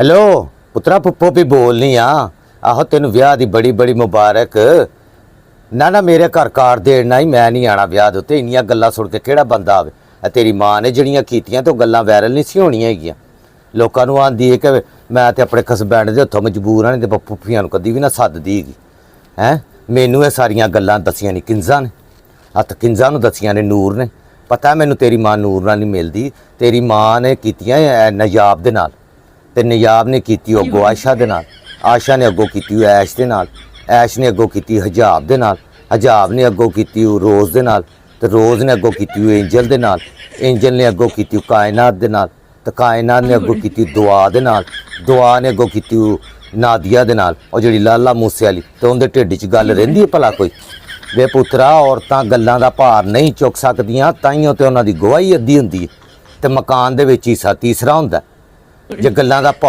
Hello पुत्रा पुप्पो भी बोलनी आहो तेन विआह दी बड़ी बड़ी मुबारक। ना मेरे घर कार देना ही मैं नहीं आना विआह उत्ते इन्नियां गल्लां सुन के केड़ा बंदा आवे। तेरी मां ने जड़ियां कीतियां तो गल्लां वायरल नहीं सी होणियां हैगियां। लोकां नूं आंदी है कि मैं ते अपने खसबैंड दे हत्थों मजबूर हाँ, नहीं ते फुफ्फियां नूं कदी भी ना सददी हैगी। हैं मैनू ये सारियां गल्लां दसियां नहीं किंजा ने, हत्थ किंजा नूं दसियां ने नूर ने। पता मैनू तेरी मां नूर नाल नहीं मिलदी, तेरी मां ने कीतियां नजाब दे नाल, ते नजाब ने कीती अगों आयशा दे नाल, आयशा ने अगों कीती ऐश दे नाल, ऐश ने अगों कीती हजाब दे नाल, हजाब ने अगों कीती रोज़ दे नाल, ते रोज़ ने अगों कीती एंजल दे नाल, एंजल ने अगों कीती कायनात दे नाल, ते कायनात ने अगों कीती दुआ दे नाल, दुआ ने अगों कीती नादिया दे नाल। और जिहड़ी लाला मूसे वाली ते उहदे ढिड च गल रहिंदी है भला कोई? वे पुत्रा औरतां गल्लां दा भार नहीं चुक सकदियां, ताइयों ते उहनां दी गवाही अद्धी हुंदी है ते मकान दे विच हिस्सा तीसरा हुंदा। जे गल्लां दा भार